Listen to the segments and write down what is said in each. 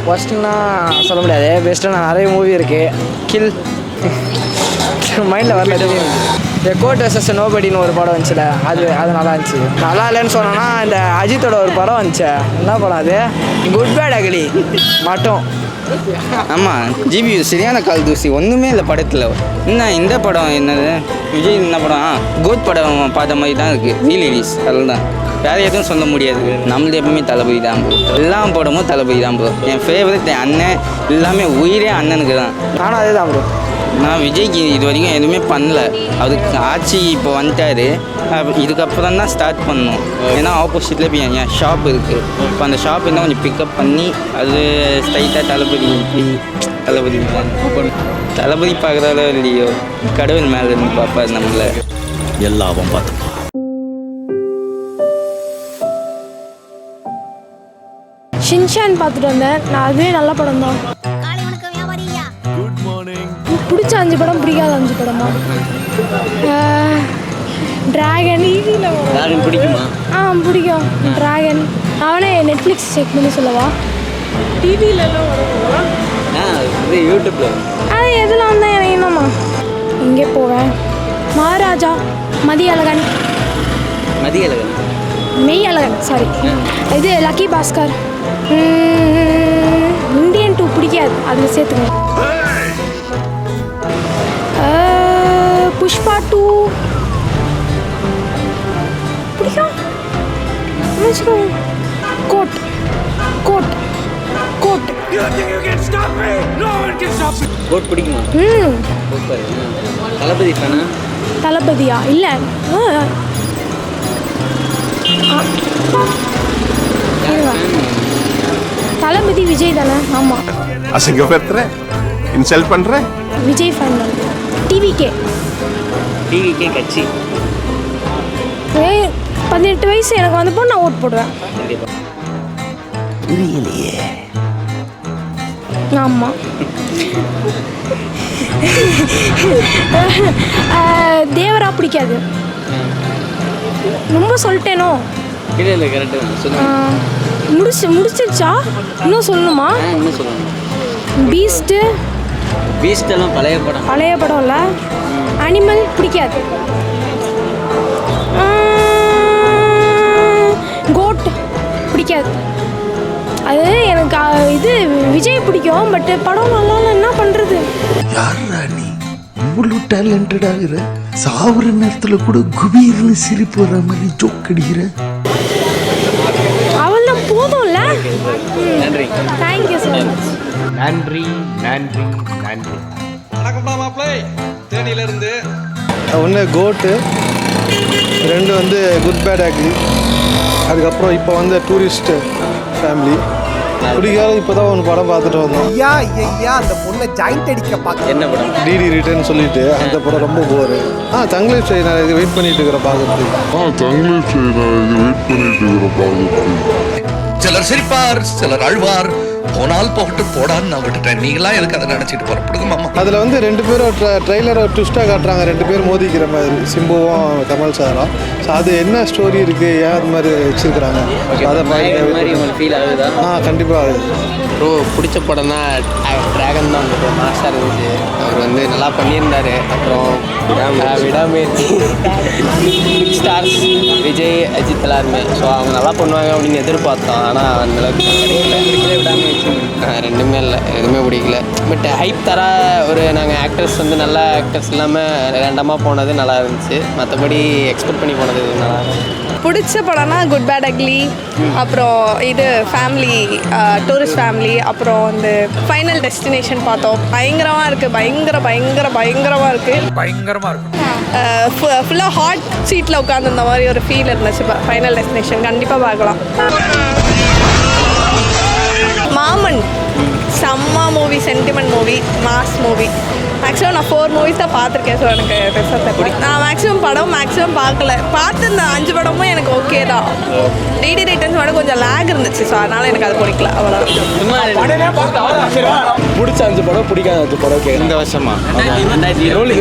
ஃபஸ்ட்டுன்னா சொல்ல முடியாது, பெஸ்ட்டாக நிறைய மூவி இருக்குது. கில் மைண்டில் வரல எதுவுமே. இந்த கோட் வெர்சஸ் நோபடின்னு ஒரு படம் வந்துச்சுல, அது நல்லா இருந்துச்சு. நல்லா இல்லைன்னு சொன்னோன்னா இந்த அஜித்தோட ஒரு படம் வந்துச்சு, என்ன படம் அது, குட் பேட் அக்லி மட்டும். ஆமாம், ஜிபி சரியான கால் தூசி, ஒன்றுமே இல்லை படத்தில். என்ன இந்த படம் என்னது விஜய் என்ன படம், கோட் படம் பார்த்த மாதிரி தான் இருக்குது. ரீலீஸ் அதுதான், வேறு எதுவும் சொல்ல முடியாது. நம்மளது எப்பவுமே தளபதி தான் ப்ரோ, எல்லாம் படமும் தளபதி தான் ப்ரோ. என் ஃபேவரட் என் அண்ணன், எல்லாமே உயிரே அண்ணனுக்கு தான். நானும் அதே தான் ப்ரோ. நான் விஜய்க்கு இது வரைக்கும் எதுவுமே பண்ணல, அதுக்கு ஆட்சி இப்போ வந்துட்டாரு, இதுக்கப்புறம் தான் ஸ்டார்ட் பண்ணணும். ஏன்னா ஆப்போசிட்டில் இப்போ என் ஷாப் இருக்குது, இப்போ அந்த ஷாப் இருந்தால் கொஞ்சம் பிக்கப் பண்ணி அது ஸ்ட்ரைட்டாக தளபதி தளபதி பார்க்குறாலோ இல்லையோ, கடவுள் மேலே இருந்து பார்ப்பார் நம்மளை. எல்லாவும் பார்த்து ஷின்சான் பார்த்துட்டு வந்தேன் நான், அதுவே நல்ல படம் தான். பிடிச்ச 5 படம், பிடிக்காத 5 படமா? டிராகன் பிடிக்குமா? பிடிக்கும். டிராகன் அவனே நெட்ஃப்ளிக்ஸ் செக் பண்ணி சொல்லவா? டிவிலலாம் வருமா? யூடியூப்பில் அது எதில் வந்தால் எனக்கு என்னம்மா? எங்கே போவேன்? மகாராஜா, மதியழகன், மெய் அழகன், சாரி, இது லக்கி பாஸ்கர். இந்தியன் 2 பிடிக்காது, அதில் சேர்த்துக்கணும். புஷ்பா 2 பிடிக்கும். கோட் பிடிக்குமா? தளபதி ஃபேனா? தளபதியா? இல்லை, தளபதி விஜய் தானே? ஆமாம். அசிங்கப்படுத்துற, இன்சல்ட் பண்ற. விஜய் ஃபேன் தான். டிவிகே கட்சி 18 வயசு எனக்கு வந்தப்போ நான் ஓட் போடுவேன். புரியலையே. ஆமாம். தேவரா பிடிக்காது. ரொம்ப சொல்லிட்டேனோ? இல்லை கரெக்டாக முடிச்சிருச்சா? இன்னும் சொல்லணுமா? இன்னும் சொல்லணும். பீஸ்டெல்லாம் பழைய படம் இல்லை. அனிமல் பிடிக்காது. கோட் பிடிக்காது. அது எனக்கு இது விஜய் பிடிக்கும், பட் படம் நல்லா என்ன பண்ணுறது? யாரா நீ இவ்வளோ டேலண்டட் ஆகுற? சாவுற நேரத்தில் கூட குபீர்னு சிரிப்பு வர மாதிரி ஜோக் அடிக்கிற. அவள் தான் போதும்ல. Thank you sir. நன்றி. தேனியிலிருந்து ஒன்று கோட்டு, 2 வந்து குட் பேட் அக்லி, அதுக்கப்புறம் இப்போ வந்து டூரிஸ்ட் ஃபேமிலி. பிடிக்காத இப்போ தான் ஒன்று படம் பார்த்துட்டு வந்தோம். அந்த பொண்ணை ஜாயிண்ட் அடிக்க பார்க்க. என்ன படம்? டிடி ரிட்டர்ன் சொல்லிட்டு அந்த படம் ரொம்ப போரு. தங்கிலீஷ் நான் இது வெயிட் பண்ணிட்டு இருக்கிறேன் பார்க்கறதுக்கு. சிலர் சிரிப்பார், சிலர் அழுவார். போனால் போகட்டு போடான்னு நான் விட்டுட்டேன். நீங்களாம் எனக்கு அதை நினச்சிட்டு புறப்படுங்க மாமா. அதில் வந்து 2 பேரும் ட்ரெய்லரை ட்விஸ்ட்டாக காட்டுறாங்க, 2 பேர் மோதிக்கிற மாதிரி, சிம்புவும் கமல் சாரும். ஸோ அது என்ன ஸ்டோரி இருக்குது, ஏன் அது மாதிரி வச்சுருக்குறாங்க, அதை மாதிரி ஃபீல் ஆகுதா? கண்டிப்பாக ஆகுது. ப்ரோ பிடிச்ச படம்னா ட்ராகன் தான். வந்துட்டு மாஸ்டாக இருந்துச்சு, அவர் வந்து நல்லா பண்ணியிருந்தார். அப்புறம் விடாமுயற்சி, பிக் ஸ்டார்ஸ் விஜய் அஜித் எல்லாருமே. ஸோ அவங்க நல்லா பண்ணுவாங்க அப்படின்னு எதிர்பார்த்தோம், ஆனால் அந்தளவுக்கு விடாமுயற்சி 2மே இல்லை, எதுவுமே பிடிக்கல. பட் ஹைப் தர ஒரு நாங்கள் ஆக்டர்ஸ் வந்து நல்ல ஆக்டர்ஸ் இல்லாமல் ரேண்டமாக போனது நல்லா இருந்துச்சு. மற்றபடி எக்ஸ்பெக்ட் பண்ணி போனது நல்லா இருந்துச்சு. பிடிச்ச படம்னா குட் பேட் அக்லி, அப்புறம் இது ஃபேமிலி, டூரிஸ்ட் ஃபேமிலி, அப்புறம் வந்து ஃபைனல் டெஸ்டினேஷன் பார்த்தோம். பயங்கரமாக இருக்குது, பயங்கரமாக இருக்குது. ஃபுல்லாக ஹாட் சீட்டில் உட்காந்துருந்த மாதிரி ஒரு ஃபீல் இருந்துச்சு. ஃபைனல் டெஸ்டினேஷன் கண்டிப்பாக பார்க்கலாம். மாமன் செம்ம movie, sentiment movie, mass movie. Maximum நான் 4 மூவிஸ் தான் பார்த்துருக்கேன். ஸோ எனக்கு பெருசாக பிடிக்கும். நான் மேக்ஸிமம் பார்க்கல. பார்த்துருந்த 5 படமும் எனக்கு ஓகே தான். டிடி ரிட்டர்ன்ஸ் மட்டும் கொஞ்சம் லேக் இருந்துச்சு, ஸோ அதனால் எனக்கு அது பிடிக்கல. அவ்வளோதான். பிடிச்ச 5 படம், பிடிக்காத 5 படம். இந்த வருஷமா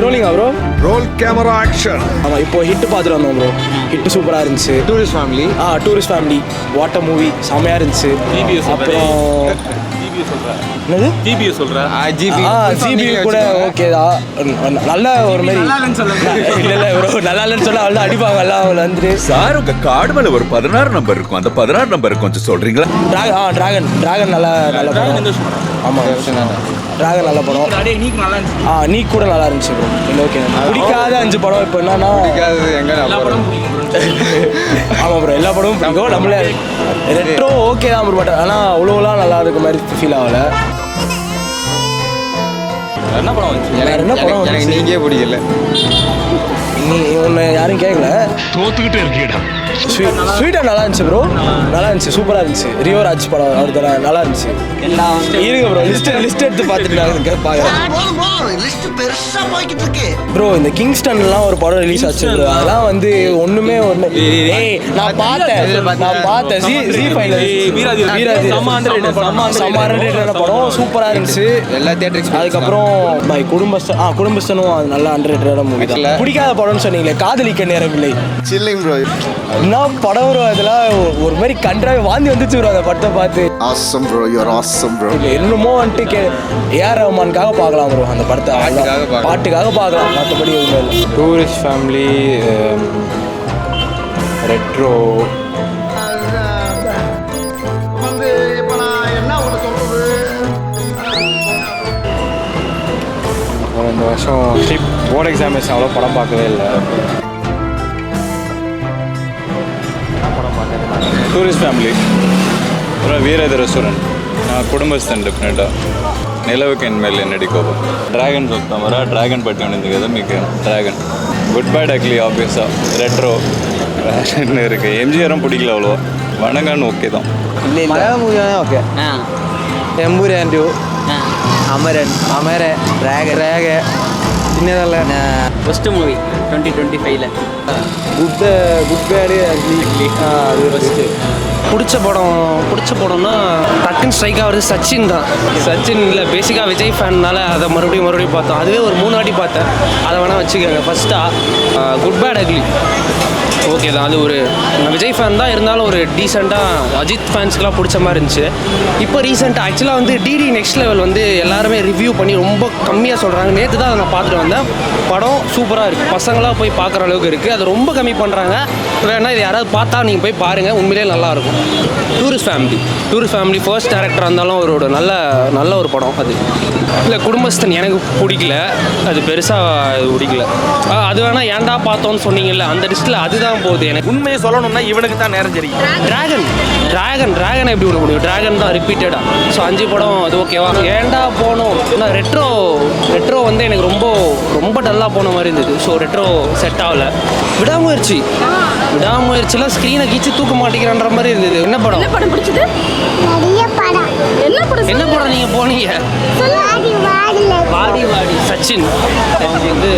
ரோலிங்கா ப்ரோ? Role camera action. ஆமாம், இப்போ ஹிட் பார்த்துட்டு வந்தோம் ப்ரோ. ஹிட் சூப்பராக இருந்துச்சு. Tourist family tourist family water movie செம்மையாக இருந்துச்சு. அப்புறம் என்னது ஜிபி கூட ஓகே தான். நல்ல ஒரு மாதிரி இல்லை ப்ரோ, நல்லா இல்லைன்னு சொன்னால் அவள் தான் அடிப்பாங்க எல்லாம் அவளை வந்துட்டு. சார் உங்க கார்டு மேல ஒரு 16 நம்பர் இருக்கும், அந்த 16 நம்பர் கொஞ்சம் சொல்றீங்களா? டிராகன் நல்ல படம். ஆமாம், டிராகன் நல்ல படம். நீக் கூட நல்லா இருந்துச்சு ப்ரோ. இல்லை ஓகே, பிடிக்காத 5 படம் இப்போ என்னன்னா ஆமாம் ப்ரோ, எல்லா படமும் பிடிக்கும். நம்மளே ரெட்ரோ ஓகே தான் ப்ரோ, பட் ஆனால் அவ்வளோலாம் நல்லா இருக்க மாதிரி ஃபீல் ஆகலை. என்ன படம் வந்துச்சு? என்ன படம் எனக்கு நீங்கே பிடிக்கல. நீ ஒன்று யாரும் கேட்கல. தோத்துக்கிட்டே இருக்கீடா. ஸ்வீட்டாக நல்லா இருந்துச்சு ப்ரோ, நல்லா இருந்துச்சு, சூப்பராக இருந்துச்சு. ரியோராஜ் படம் அவர் தானே, நல்லா இருந்துச்சு. இருங்க ப்ரோ, லிஸ்ட் எடுத்து பார்த்துட்டு நான் பார்க்குறேன் ப்ரோ. இந்த கிங்ஸ்டன்லாம் ஒரு படம் ரிலீஸ் ஆச்சு ப்ரோ, அதெல்லாம் வந்து ஒன்றுமே ஒன்று. நான் பார்த்தேன் வீராதி படம் சூப்பராக இருந்துச்சு. எல்லா தியேட்டருக்கு அதுக்கப்புறம் குடும்பஸ்தனும் அது நல்ல அண்டர்ரேட்டடான மூவி தான். பிடிக்காத படம்னு சொன்னீங்களே, காதலிக்க நேரமில்லை. Chilling bro. என்ன படம் ப்ரோ, அதெல்லாம் ஒரு மாதிரி கன்றாவே வாந்தி வந்துச்சு ப்ரோ அந்த படத்தை பார்த்து. Awesome bro, you are awesome bro. என்னமோ வந்துட்டு ஏஆர் ரஹ்மானுக்காக பார்க்கலாம் ப்ரோ அந்த படத்தை, பாட்டுக்காக பார்க்கலாம், மற்றபடி எதுவுமே இல்லை. Tourist family, retro. இந்த வருஷம் போர்டு எக்ஸாமினேஷன் அவ்வளோ படம் பார்க்கவே இல்லை. டூரிஸ்ட் ஃபேமிலி, அப்புறம் வீரது ரெஸ்டாரண்ட், குடும்பஸ்தன் டெஃபினட்டாக, நிலவுக்கு என் மேல் என்னடி கோபம், ட்ராகன் சொல்லிட்டோம் ட்ராகன் பற்றி ஒன்று கதை மிக்க ட்ராகன், குட் பை டக்லி ஆப்வியஸாக, ரெட்ரோ இருக்குது. எம்ஜிஆரும் பிடிக்கல அவ்வளோ, வணங்கான்னு ஓகே தான். മലയാള മൂവിയാണ് ഓക്കെ. എമ്പുരാൻ 2, അമരൻ, രേഖ പിന്നെ നല്ല first movie 2025 Good Bad Ugly. அது ஃபஸ்ட்டு பிடிச்ச படம்னா டக்குன்னு ஸ்ட்ரைக் ஆகிறது சச்சின் தான். சச்சின் இல்லை, பேசிக்காக விஜய் ஃபேன்னால அதை மறுபடியும் பார்த்தோம். அதுவே ஒரு 3 வாட்டி பார்த்தேன், அதை வேணால் வச்சுக்கோங்க. ஃபஸ்ட்டாக குட் பேட் அக்லி ஓகே தான். அது ஒரு விஜய் ஃபேன் தான் இருந்தாலும் ஒரு டீசெண்டாக அஜித் ஃபேன்ஸ்க்கெலாம் பிடிச்ச மாதிரி இருந்துச்சு. இப்போ ரீசெண்டாக ஆக்சுவலாக வந்து டிடி நெக்ஸ்ட் லெவல் வந்து எல்லாருமே ரிவ்யூ பண்ணி ரொம்ப கம்மியாக சொல்கிறாங்க. நேற்று தான் அதை நான் பார்த்துட்டு வந்தேன். படம் சூப்பராக இருக்குது, பசங்களாக போய் பார்க்குற அளவுக்கு இருக்குது. அது ரொம்ப கம்மி பண்ணுறாங்க. வேணா இது யாராவது பார்த்தா நீங்கள் போய் பாருங்கள், உண்மையிலே நல்லாயிருக்கும். டூரிஸ்ட் ஃபேமிலி ஃபர்ஸ்ட் டேரக்டராக இருந்தாலும் அவரோட நல்ல ஒரு படம். அது இல்லை குடும்பஸ்தன் எனக்கு பிடிக்கல, அது பெருசாக பிடிக்கல. அது வேணால் ஏன்டா பார்த்தோன்னு சொன்னீங்கல்ல, அந்த லிஸ்ட்டில் அதுதான் போகுது. எனக்கு உண்மையை சொல்லணும்னா இவனுக்கு தான் நேரம் தெரியும். டிராகன் எப்படி விட முடியும்? டிராகன் தான் ரிப்பீட்டடாக. ஸோ 5 படம் அது ஓகேவா? ஏன்டா போனோம். ஆனால் ரெட்ரோ வந்து எனக்கு ரொம்ப டல்லாக போன மாதிரி இருந்தது. ஸோ ரெட்ரோ செட் ஆகலை. விடாமுயற்சிலாம் ஸ்க்ரீனை கீச்சு தூக்க மாட்டேங்கிறான்ற மாதிரி இருந்தது. என்ன படம் பிடிச்சது? என்ன படம் நீங்கள் போனீங்க? வாடி சச்சின் வந்து